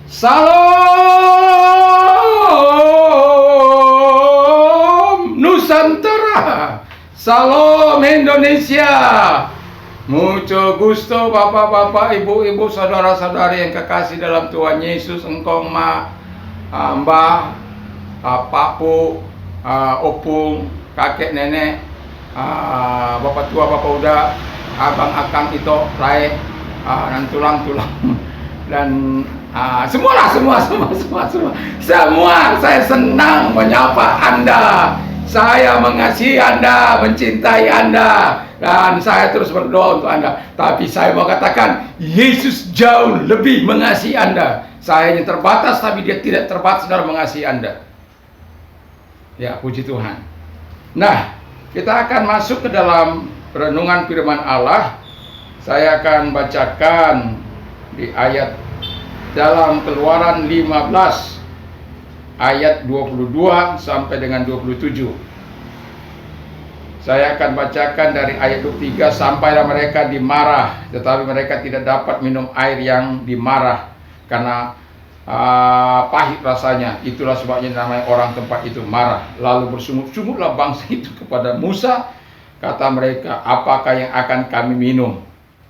Salam Nusantara, salam Indonesia. Mucho gusto bapak-bapak, ibu-ibu, saudara-saudari yang kekasih dalam Tuhan Yesus, engkong ma, mbah, papu, opung, kakek nenek, bapak tua, bapak uda, abang akang itu, lain, dan tulang-tulang dan semua. Saya senang menyapa Anda. Saya mengasihi Anda, mencintai Anda, dan saya terus berdoa untuk Anda. Tapi saya mau katakan, Yesus jauh lebih mengasihi Anda. Saya hanya terbatas, tapi Dia tidak terbatas dalam mengasihi Anda. Ya, puji Tuhan. Nah, kita akan masuk ke dalam renungan firman Allah. Saya akan bacakan di ayat dalam Keluaran 15 ayat 22 sampai dengan 27. Saya akan bacakan dari ayat 23. Sampailah mereka dimarah, tetapi mereka tidak dapat minum air yang dimarah karena pahit rasanya. Itulah sebabnya namanya orang tempat itu marah. Lalu bersungut-sungutlah bangsa itu kepada Musa. Kata mereka, apakah yang akan kami minum?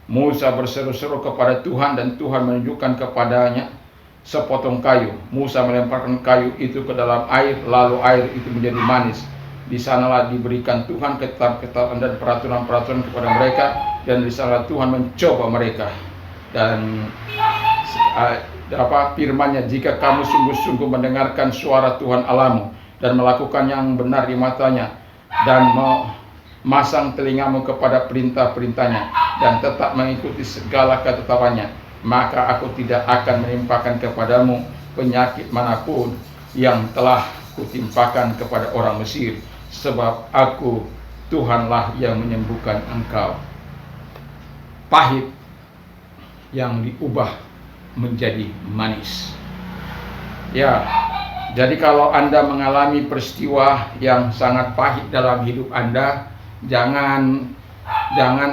Musa berseru-seru kepada Tuhan, dan Tuhan menunjukkan kepadanya sepotong kayu. Musa melemparkan kayu itu ke dalam air, lalu air itu menjadi manis. Di sanalah diberikan Tuhan ketetapan dan peraturan-peraturan kepada mereka, dan di sanalah Tuhan mencoba mereka. Dan firman-Nya, jika kamu sungguh-sungguh mendengarkan suara Tuhan Allahmu dan melakukan yang benar di matanya, dan masang telingamu kepada perintah-perintahnya dan tetap mengikuti segala ketetapannya, maka aku tidak akan menimpakan kepadamu penyakit manapun yang telah kutimpakan kepada orang Mesir, sebab aku Tuhanlah yang menyembuhkan engkau. Pahit yang diubah menjadi manis. Ya, jadi kalau Anda mengalami peristiwa yang sangat pahit dalam hidup Anda, jangan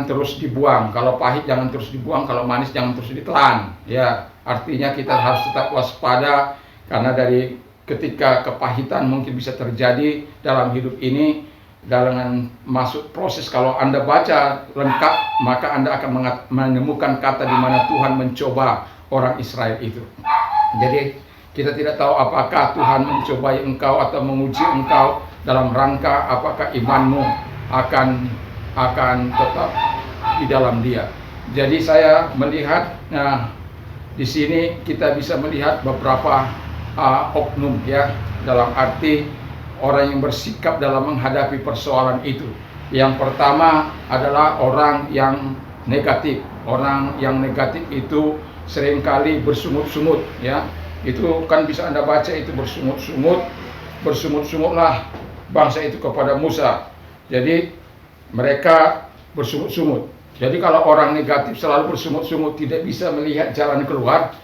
terus dibuang. Kalau pahit jangan terus dibuang, kalau manis jangan terus ditelan. Ya, artinya kita harus tetap waspada, karena dari ketika kepahitan mungkin bisa terjadi dalam hidup ini, dengan masuk proses. Kalau Anda baca lengkap, maka Anda akan menemukan kata di mana Tuhan mencoba orang Israel itu. Jadi kita tidak tahu apakah Tuhan mencobai engkau atau menguji engkau dalam rangka apakah imanmu akan tetap di dalam Dia. Jadi saya melihat, di sini kita bisa melihat beberapa oknum, ya, dalam arti orang yang bersikap dalam menghadapi persoalan itu. Yang pertama adalah orang yang negatif. Orang yang negatif itu seringkali bersungut-sungut, ya. Itu kan bisa Anda baca, itu bersungut-sungutlah bangsa itu kepada Musa. Jadi mereka bersungut-sungut. Jadi kalau orang negatif selalu bersungut-sungut, tidak bisa melihat jalan keluar,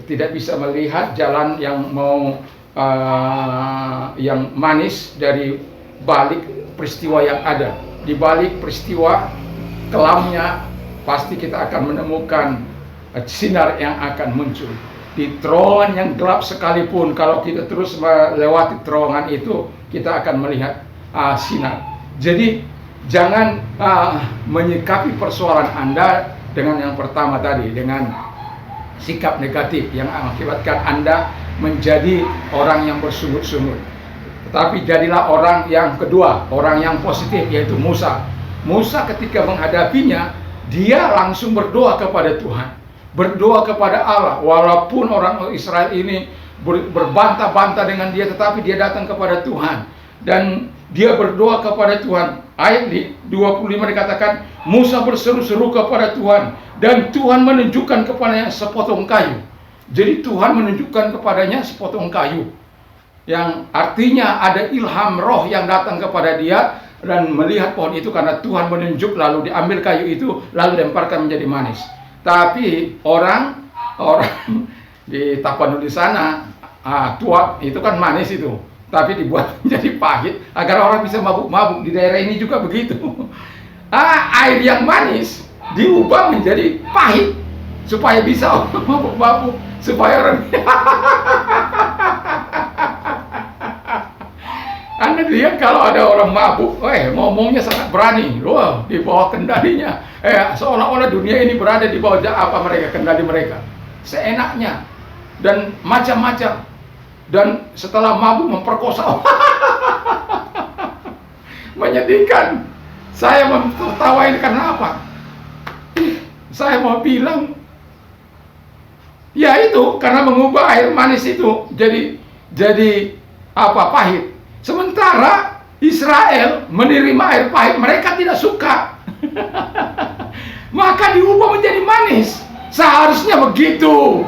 tidak bisa melihat jalan yang yang manis dari balik peristiwa yang ada. Di balik peristiwa kelamnya pasti kita akan menemukan sinar yang akan muncul. Di terowongan yang gelap sekalipun, kalau kita terus melewati terowongan itu, kita akan melihat sinar. Jadi jangan menyikapi persoalan Anda dengan yang pertama tadi, dengan sikap negatif yang mengakibatkan Anda menjadi orang yang bersungut-sungut. Tetapi jadilah orang yang kedua, orang yang positif, yaitu Musa. Musa ketika menghadapinya, dia langsung berdoa kepada Tuhan, berdoa kepada Allah. Walaupun orang Israel ini berbantah-bantah dengan dia, tetapi dia datang kepada Tuhan dan dia berdoa kepada Tuhan. Ayat 25 dikatakan, Musa berseru-seru kepada Tuhan, dan Tuhan menunjukkan kepadanya sepotong kayu. Jadi Tuhan menunjukkan kepadanya sepotong kayu, yang artinya ada ilham roh yang datang kepada dia, dan melihat pohon itu karena Tuhan menunjuk, lalu diambil kayu itu, lalu lemparkan menjadi manis. Tapi orang di Tapanuli sana, tua itu kan manis itu, tapi dibuat menjadi pahit agar orang bisa mabuk-mabuk. Di daerah ini juga begitu. Air yang manis diubah menjadi pahit supaya bisa mabuk-mabuk, supaya orang Anda lihat kalau ada orang mabuk, ngomongnya sangat berani, loh, di bawah kendalinya, seolah-olah dunia ini berada di bawah kendali mereka, seenaknya dan macam-macam, dan setelah mabuk memperkosa. Menyedihkan. Saya tertawa ini karena apa? Saya mau bilang, ya itu karena mengubah air manis itu jadi pahit. Sementara Israel menerima air pahit, mereka tidak suka. Maka diubah menjadi manis. Seharusnya begitu.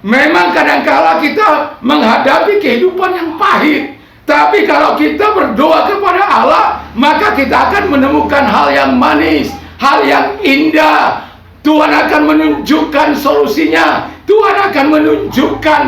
Memang kadang-kala kita menghadapi kehidupan yang pahit, tapi kalau kita berdoa kepada Allah, maka kita akan menemukan hal yang manis, hal yang indah. Tuhan akan menunjukkan solusinya, Tuhan akan menunjukkan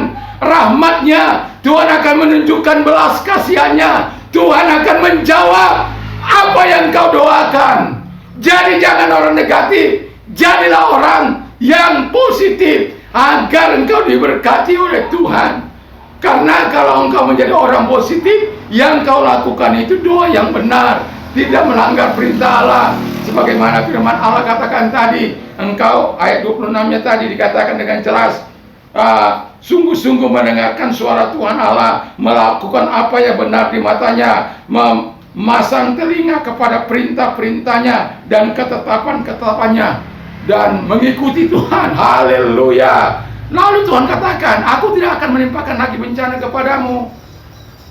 rahmatnya, Tuhan akan menunjukkan belas kasihannya, Tuhan akan menjawab apa yang kau doakan. Jadi jangan orang negatif, jadilah orang yang positif agar engkau diberkati oleh Tuhan. Karena kalau engkau menjadi orang positif, yang kau lakukan itu doa yang benar, tidak melanggar perintah Allah. Sebagaimana firman Allah katakan tadi, engkau ayat 26-nya tadi dikatakan dengan jelas, sungguh-sungguh mendengarkan suara Tuhan Allah, melakukan apa yang benar di matanya, memasang telinga kepada perintah-perintahnya dan ketetapan-ketetapannya, dan mengikuti Tuhan. Haleluya. Lalu Tuhan katakan, aku tidak akan menimpakan lagi bencana kepadamu.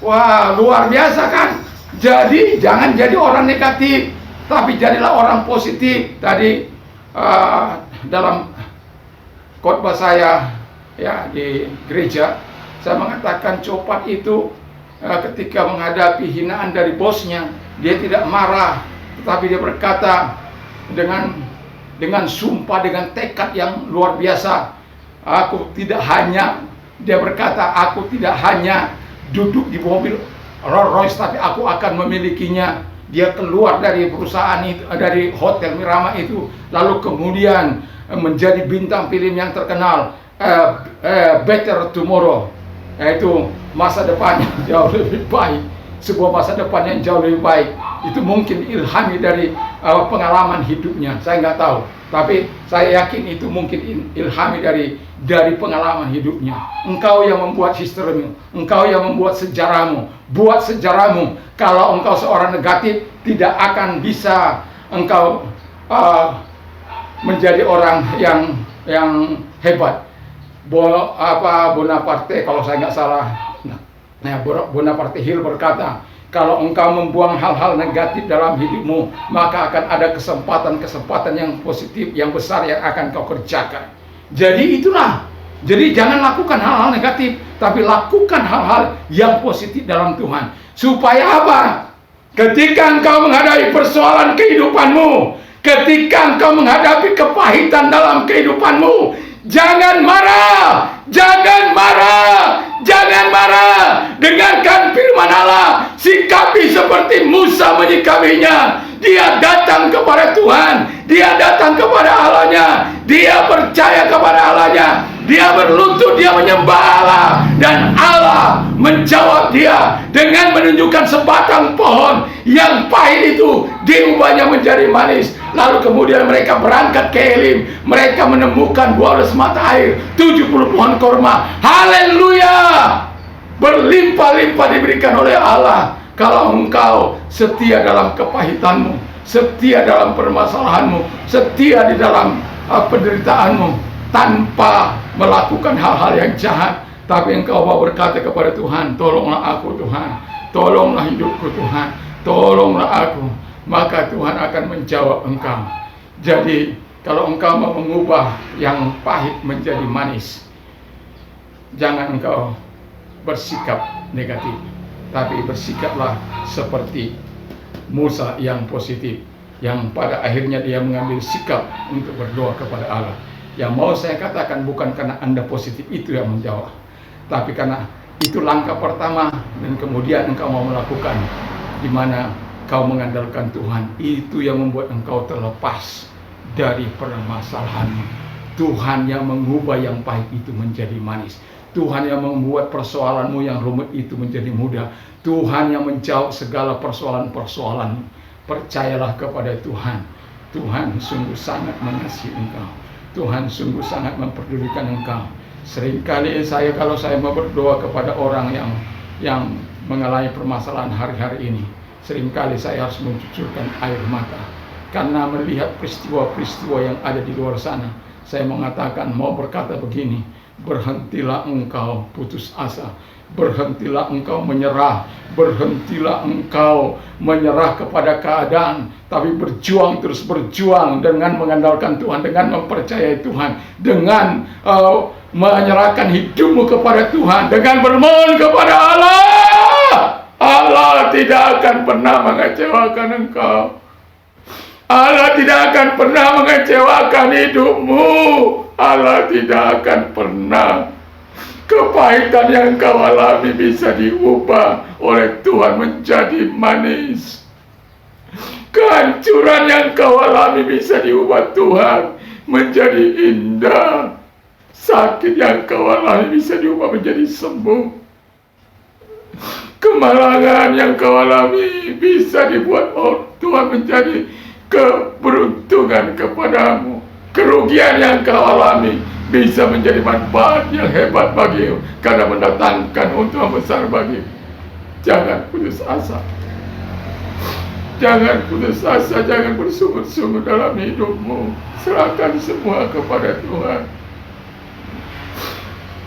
Wah, luar biasa kan? Jadi jangan jadi orang negatif, tapi jadilah orang positif. Tadi dalam khotbah saya ya di gereja, saya mengatakan Copat itu ketika menghadapi hinaan dari bosnya, dia tidak marah, tetapi dia berkata dengan sumpah, dengan tekad yang luar biasa. Dia berkata, aku tidak hanya duduk di mobil Rolls Royce, tapi aku akan memilikinya. Dia keluar dari perusahaan itu, dari hotel Mirama itu, lalu kemudian menjadi bintang film yang terkenal, Better Tomorrow, yaitu masa depan yang jauh lebih baik, sebuah masa depan yang jauh lebih baik. Itu mungkin ilhami dari pengalaman hidupnya, saya nggak tahu, tapi saya yakin itu mungkin ilhami dari pengalaman hidupnya. Engkau yang membuat historimu, engkau yang membuat sejarahmu, buat sejarahmu. Kalau engkau seorang negatif, tidak akan bisa engkau menjadi orang yang hebat. Bonaparte, kalau saya nggak salah, Bonaparte Hill berkata, kalau engkau membuang hal-hal negatif dalam hidupmu, maka akan ada kesempatan-kesempatan yang positif, yang besar yang akan kau kerjakan. Jadi itulah. Jadi jangan lakukan hal-hal negatif, tapi lakukan hal-hal yang positif dalam Tuhan. Supaya apa? Ketika engkau menghadapi persoalan kehidupanmu, ketika engkau menghadapi kepahitan dalam kehidupanmu, jangan marah, jangan marah, jangan marah. Dengarkan firman Allah, sikapi seperti Musa menyikapinya. Dia datang kepada Tuhan, dia datang kepada Allahnya, dia percaya kepada Allahnya, dia berlutut, dia menyembah Allah, dan Allah menjawab dia dengan menunjukkan sebatang pohon yang pahit itu diubahnya menjadi manis. Lalu kemudian mereka berangkat ke Elim, mereka menemukan 12 mata air, 70 pohon korma. Haleluya! Berlimpah-limpah diberikan oleh Allah. Kalau engkau setia dalam kepahitanmu, setia dalam permasalahanmu, setia di dalam penderitaanmu, tanpa melakukan hal-hal yang jahat, tapi engkau mau berkata kepada Tuhan, tolonglah aku Tuhan, tolonglah hidupku Tuhan, tolonglah aku, maka Tuhan akan menjawab engkau. Jadi kalau engkau mau mengubah yang pahit menjadi manis, jangan engkau bersikap negatif, tapi bersikaplah seperti Musa yang positif, yang pada akhirnya dia mengambil sikap untuk berdoa kepada Allah. Yang mau saya katakan bukan karena Anda positif itu yang menjawab, tapi karena itu langkah pertama, dan kemudian engkau mau melakukan, di mana kau mengandalkan Tuhan. Itu yang membuat engkau terlepas dari permasalahanmu. Tuhan yang mengubah yang pahit itu menjadi manis. Tuhan yang membuat persoalanmu yang rumit itu menjadi mudah. Tuhan yang menjawab segala persoalan-persoalanmu. Percayalah kepada Tuhan. Tuhan sungguh sangat mengasihi engkau. Tuhan sungguh sangat memperdulikan engkau. Seringkali kalau saya mau berdoa kepada orang yang mengalami permasalahan hari-hari ini, seringkali saya harus mencucurkan air mata karena melihat peristiwa-peristiwa yang ada di luar sana. Saya mau berkata begini, berhentilah engkau putus asa, berhentilah engkau menyerah, berhentilah engkau menyerah kepada keadaan, tapi terus berjuang dengan mengandalkan Tuhan, dengan mempercayai Tuhan, dengan menyerahkan hidupmu kepada Tuhan, dengan bermohon kepada Allah. Allah tidak akan pernah mengecewakan engkau. Allah tidak akan pernah mengecewakan hidupmu. Allah tidak akan pernah. Kepahitan yang kau alami bisa diubah oleh Tuhan menjadi manis. Kehancuran yang kau alami bisa diubah Tuhan menjadi indah. Sakit yang kau alami bisa diubah menjadi sembuh. Kemalangan yang kau alami bisa dibuat Tuhan menjadi keberuntungan kepadamu. Kerugian yang kau alami bisa menjadi manfaat yang hebat bagimu karena mendatangkan untung besar bagimu. Jangan putus asa. Jangan putus asa, jangan bersungut-sungut dalam hidupmu. Serahkan semua kepada Tuhan.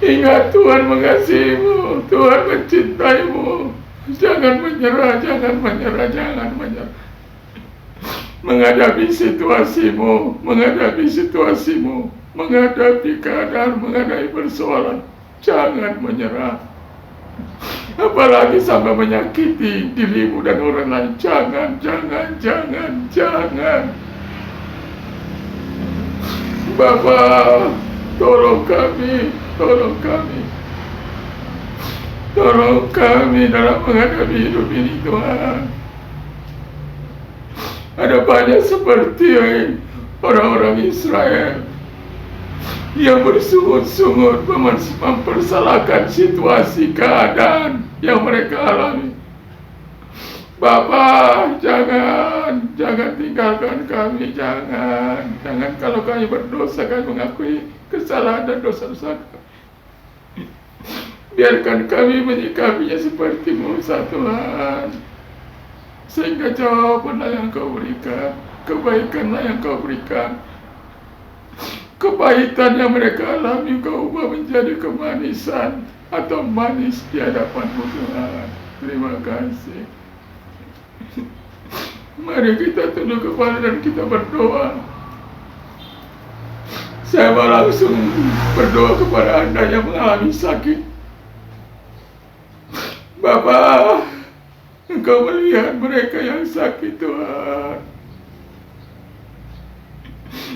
Ingat Tuhan mengasihimu, Tuhan mencintaimu. Jangan menyerah, jangan menyerah, jangan menyerah. Menghadapi situasimu, menghadapi keadaan, menghadapi persoalan, jangan menyerah. Apalagi sampai menyakiti dirimu dan orang lain. Jangan. Bapa, tolong kami dalam menghadapi hidup ini, Tuhan. Ada banyak seperti orang-orang Israel yang bersungut-sungut mempersalahkan situasi keadaan yang mereka alami. Bapa, jangan tinggalkan kami, jangan. Kalau kami berdosa, kami mengakui kesalahan dan dosa-dosa kami. Biarkan kami menyikapinya seperti Musa, Tuhan. Sehingga jawabanlah yang kau berikan, kebaikanlah yang kau berikan. Kepahitan yang mereka alami kau ubah menjadi kemanisan atau manis di hadapan-Mu, Tuhan. Terima kasih. Mari kita tunduk kepala dan kita berdoa. Saya mau langsung berdoa kepada Anda yang mengalami sakit. Bapa, Engkau melihat mereka yang sakit, Tuhan.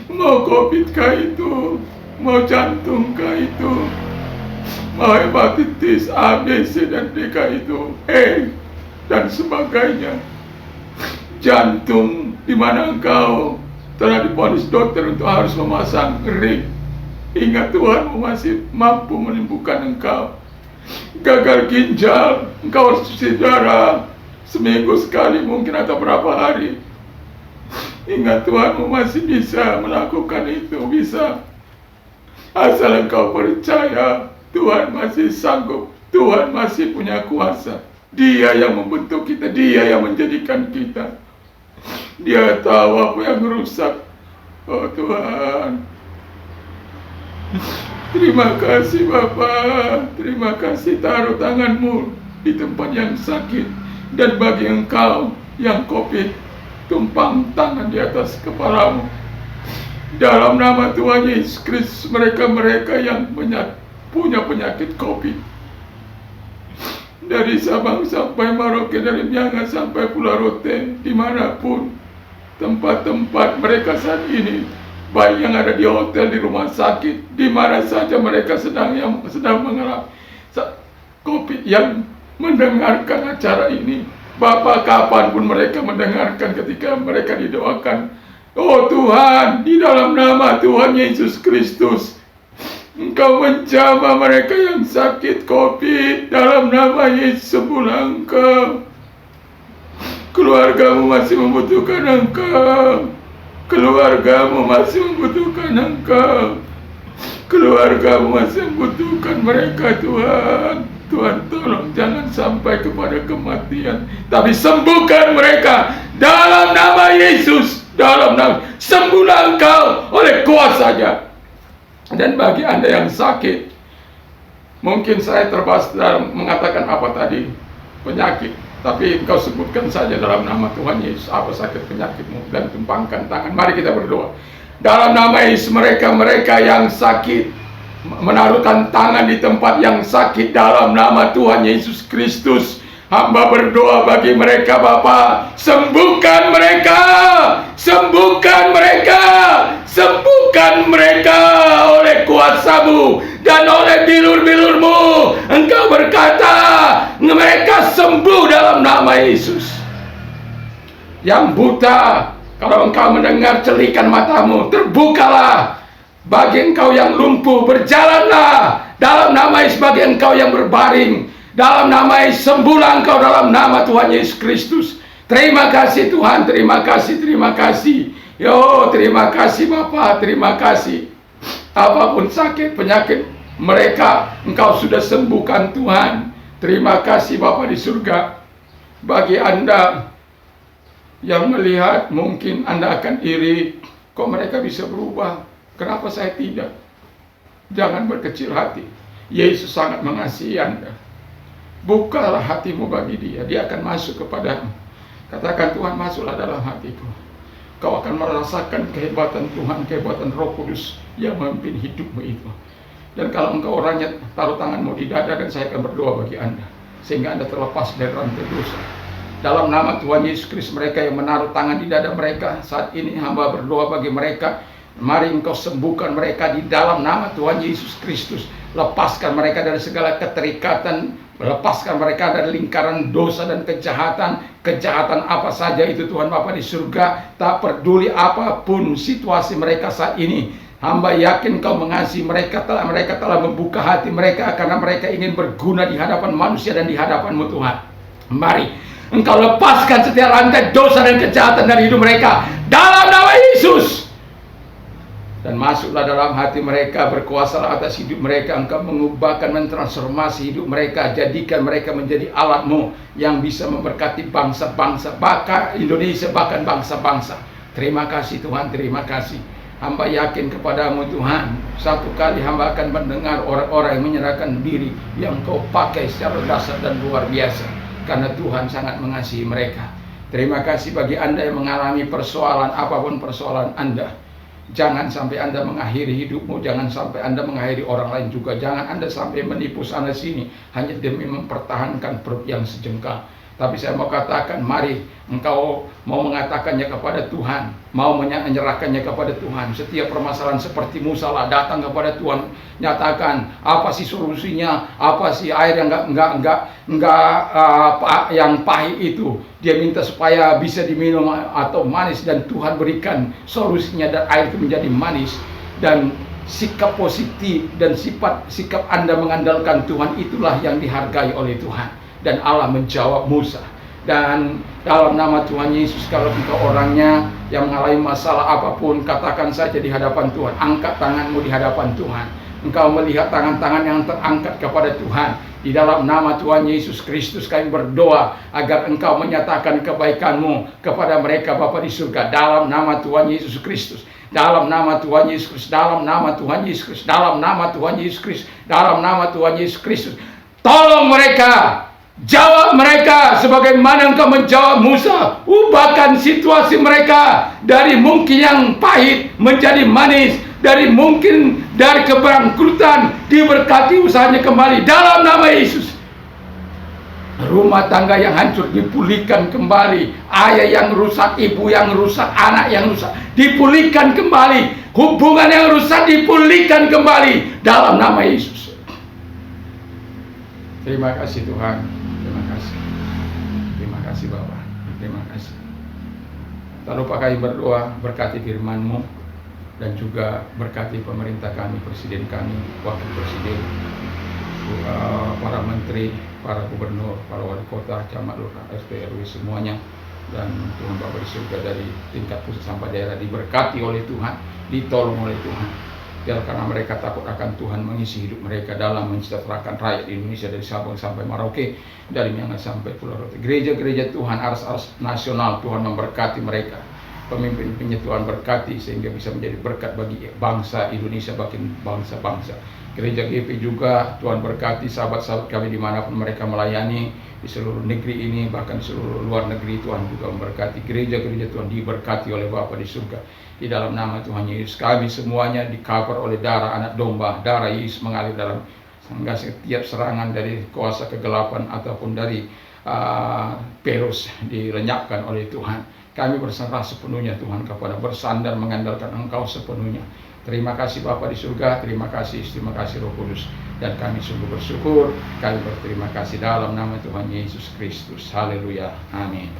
Mau COVID kah itu, mau jantung kah itu, mau hepatitis A, B, C, dan D kah itu, dan sebagainya. Jantung di mana engkau telah divonis dokter untuk harus memasang ring. Ingat Tuhan masih mampu menyembuhkan engkau. Gagal ginjal, engkau harus cuci darah seminggu sekali mungkin atau berapa hari. Ingat Tuhanmu masih bisa melakukan itu, bisa. Asal engkau percaya, Tuhan masih sanggup, Tuhan masih punya kuasa. Dia yang membentuk kita, Dia yang menjadikan kita. Dia tahu apa yang rusak. Oh Tuhan, terima kasih Bapa, terima kasih. Taruh tanganmu di tempat yang sakit. Dan bagi engkau yang COVID, tumpang tangan di atas kepalamu. Dalam nama Tuhan Yesus Kristus, mereka yang punya penyakit COVID, dari Sabang sampai Merauke, dari Miangas sampai Pulau Rote, dimanapun tempat-tempat mereka saat ini, baik yang ada di hotel, di rumah sakit, di mana saja mereka sedang mengalami COVID, yang mendengarkan acara ini, Bapak, kapanpun mereka mendengarkan, ketika mereka didoakan Oh Tuhan, di dalam nama Tuhan Yesus Kristus, Engkau menjamah mereka yang sakit COVID. Dalam nama Yesus, sembuhlah Engkau. Keluargamu masih membutuhkan Engkau. Keluargamu masih membutuhkan Engkau. Keluargamu masih membutuhkan mereka, Tuhan. Tuhan, tolong jangan sampai kepada kematian, tapi sembuhkan mereka dalam nama Yesus. Dalam nama, sembuhlah Engkau oleh kuasa-Nya. Dan bagi Anda yang sakit, mungkin saya terbahas dalam mengatakan apa tadi, penyakit, tapi Engkau sebutkan saja dalam nama Tuhan Yesus apa sakit penyakitmu, dan tumpangkan tangan. Mari kita berdoa. Dalam nama Yesus, mereka yang sakit, menaruhkan tangan di tempat yang sakit dalam nama Tuhan Yesus Kristus. Hamba berdoa bagi mereka, Bapa, sembuhkan mereka, sembuhkan mereka, sembuhkan mereka oleh kuasa-Mu dan oleh bilur-bilur-Mu. Engkau berkata, mereka sembuh dalam nama Yesus. Yang buta, kalau engkau mendengar celikan matamu, terbukalah. Bagi engkau yang lumpuh, berjalanlah dalam nama Yesus. Bagi engkau yang berbaring, dalam nama Yesus, sembuhlah engkau dalam nama Tuhan Yesus Kristus. Terima kasih Tuhan, terima kasih, terima kasih. Yo, terima kasih Bapa, terima kasih. Apapun sakit, penyakit mereka, Engkau sudah sembuhkan Tuhan. Terima kasih Bapa di surga. Bagi Anda yang melihat, mungkin Anda akan iri. Kok mereka bisa berubah? Kenapa saya tidak? Jangan berkecil hati. Yesus sangat mengasihi Anda. Bukalah hatimu bagi Dia, Dia akan masuk kepadamu. Katakan, Tuhan, masuklah dalam hatiku. Kau akan merasakan kehebatan Tuhan, kehebatan Roh Kudus yang memimpin hidupmu itu. Dan kalau engkau orangnya, taruh tanganmu di dada dan saya akan berdoa bagi Anda, sehingga Anda terlepas dari rantai dosa. Dalam nama Tuhan Yesus Kristus, mereka yang menaruh tangan di dada mereka, saat ini hamba berdoa bagi mereka. Mari Engkau sembuhkan mereka di dalam nama Tuhan Yesus Kristus. Lepaskan mereka dari segala keterikatan, lepaskan mereka dari lingkaran dosa dan kejahatan. Kejahatan apa saja itu, Tuhan Bapa di surga, tak peduli apapun situasi mereka saat ini. Hamba yakin Kau mengasihi mereka telah membuka hati mereka, karena mereka ingin berguna di hadapan manusia dan di hadapan-Mu, Tuhan. Mari Engkau lepaskan setiap rantai dosa dan kejahatan dari hidup mereka dalam nama Yesus. Dan masuklah dalam hati mereka, berkuasalah atas hidup mereka. Engkau mengubahkan, mentransformasi hidup mereka. Jadikan mereka menjadi alat-Mu yang bisa memberkati bangsa-bangsa, bahkan Indonesia, bahkan bangsa-bangsa. Terima kasih Tuhan, terima kasih. Hamba yakin kepadamu Tuhan, satu kali hamba akan mendengar orang-orang yang menyerahkan diri, yang Kau pakai secara dasar dan luar biasa, karena Tuhan sangat mengasihi mereka. Terima kasih bagi Anda yang mengalami persoalan, apapun persoalan Anda. Jangan sampai Anda mengakhiri hidupmu, jangan sampai Anda mengakhiri orang lain juga. Jangan Anda sampai menipu sana sini hanya demi mempertahankan perut yang sejengkal. Tapi saya mau katakan, mari engkau mau mengatakannya kepada Tuhan, mau menyerahkannya kepada Tuhan. Setiap permasalahan seperti Musa lah, datang kepada Tuhan, nyatakan apa sih solusinya, apa sih air yang yang pahit itu. Dia minta supaya bisa diminum atau manis, dan Tuhan berikan solusinya dan air itu menjadi manis. Dan sikap positif dan sikap Anda mengandalkan Tuhan, itulah yang dihargai oleh Tuhan. Dan Allah menjawab Musa. Dan dalam nama Tuhan Yesus, kalau engkau orangnya yang mengalami masalah apapun, katakan saja di hadapan Tuhan. Angkat tanganmu di hadapan Tuhan. Engkau melihat tangan-tangan yang terangkat kepada Tuhan. Di dalam nama Tuhan Yesus Kristus, kami berdoa agar engkau menyatakan kebaikan-Mu kepada mereka, Bapa di surga. Dalam nama Tuhan Yesus Kristus, dalam nama Tuhan Yesus Kristus, dalam nama Tuhan Yesus Kristus, dalam nama Tuhan Yesus Kristus, dalam nama Tuhan Yesus Kristus. Tolong mereka, jawab mereka sebagaimana Engkau menjawab Musa. Ubahkan situasi mereka dari mungkin yang pahit menjadi manis, dari kebangkrutan diberkati usahanya kembali dalam nama Yesus. Rumah tangga yang hancur dipulihkan kembali, ayah yang rusak, ibu yang rusak, anak yang rusak dipulihkan kembali, hubungan yang rusak dipulihkan kembali dalam nama Yesus. Terima kasih Tuhan. Terima kasih Bapak. Terima kasih. Tak lupa kami berdoa, berkati firman-Mu dan juga berkati pemerintah kami, presiden kami, wakil presiden, para menteri, para gubernur, para wali kota, camat, lurah, RT, RW semuanya. Dan Tuhan Bapa di surga dari tingkat pusat sampai daerah diberkati oleh Tuhan, ditolong oleh Tuhan. Biar karena mereka takut akan Tuhan, mengisi hidup mereka dalam mensejahterakan rakyat Indonesia dari Sabang sampai Merauke, dari Miangas sampai Pulau Rote. Gereja-gereja Tuhan, ars-ars nasional, Tuhan memberkati mereka. Pemimpin-pemimpinnya Tuhan berkati sehingga bisa menjadi berkat bagi bangsa Indonesia, bagi bangsa-bangsa. Gereja GP juga Tuhan berkati sahabat-sahabat kami dimanapun mereka melayani di seluruh negeri ini, bahkan di seluruh luar negeri. Tuhan juga memberkati gereja-gereja Tuhan, diberkati oleh Bapa di surga. Di dalam nama Tuhan Yesus, kami semuanya di-cover oleh darah anak domba. Darah Yesus mengalir dalam, sehingga setiap serangan dari kuasa kegelapan ataupun dari virus dilenyapkan oleh Tuhan. Kami berserah sepenuhnya Tuhan kepada, bersandar mengandalkan Engkau sepenuhnya. Terima kasih Bapa di surga, terima kasih Roh Kudus, dan kami sungguh bersyukur, kami berterima kasih dalam nama Tuhan Yesus Kristus. Haleluya, amin.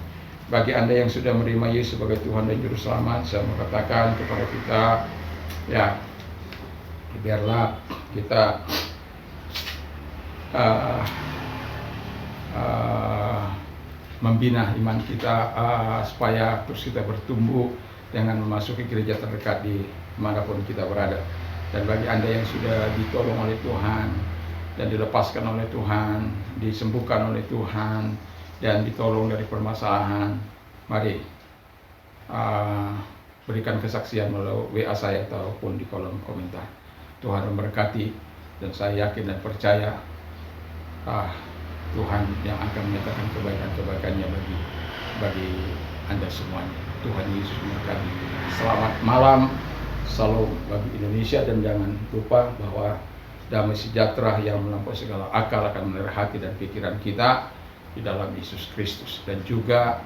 Bagi Anda yang sudah menerima Yesus sebagai Tuhan dan Juru Selamat, saya mau katakan kepada kita, ya, biarlah kita membina iman kita supaya terus kita bertumbuh dengan memasuki gereja terdekat di manapun kita berada. Dan bagi Anda yang sudah ditolong oleh Tuhan dan dilepaskan oleh Tuhan, disembuhkan oleh Tuhan, dan ditolong dari permasalahan, mari berikan kesaksian melalui WA saya ataupun di kolom komentar. Tuhan memberkati, dan saya yakin dan percaya Tuhan yang akan menyatakan kebaikan-kebaikannya bagi Anda semuanya. Tuhan Yesus memberkati. Selamat malam, salam bagi Indonesia, dan jangan lupa bahwa damai sejahtera yang melampaui segala akal akan memelihara hati dan pikiran kita di dalam Yesus Kristus. Dan juga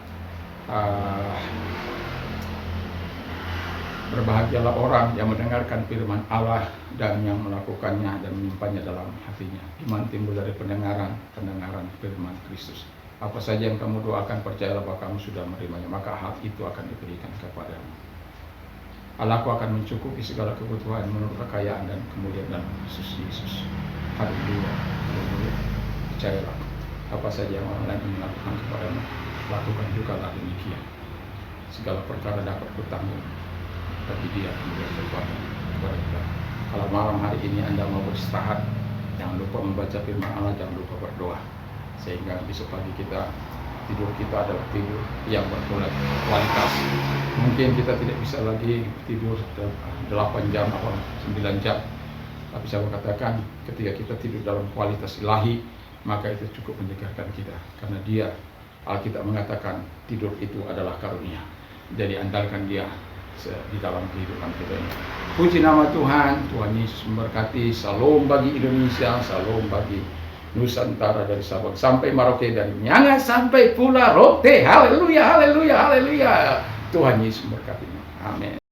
berbahagialah orang yang mendengarkan firman Allah dan yang melakukannya dan menyimpannya dalam hatinya. Iman timbul dari pendengaran firman Kristus. Apa saja yang kamu doakan, percayalah bahwa kamu sudah menerimanya, maka hal itu akan diberikan kepadamu. Allahku akan mencukupi segala kebutuhan menurut kekayaan dan kemuliaan dalam Kristus Yesus. Haleluya, haleluya. Percayalah, apa saja yang orang lain ingin lakukan kepadamu, lakukan juga lah demikian. Segala perkara dapat kutanggung bagi Dia kemudian kekuatan kepada kita. Kalau malam hari ini Anda mau beristirahat, jangan lupa membaca firman Allah, jangan lupa berdoa, sehingga besok pagi tidur kita adalah tidur yang berkualitas. Mungkin kita tidak bisa lagi tidur 8 jam atau 9 jam, tapi saya katakan ketika kita tidur dalam kualitas ilahi, maka itu cukup menyegarkan kita, karena Dia, Alkitab mengatakan tidur itu adalah karunia. Jadi andalkan Dia di dalam kehidupan kita ini. Puji nama Tuhan. Tuhan Yesus memberkati. Salam bagi Indonesia, salam bagi Nusantara, dari Sabang sampai Merauke, dari Miangas sampai Pulau Rote. Haleluya, haleluya, haleluya. Tuhan Yesus memberkati. Amin.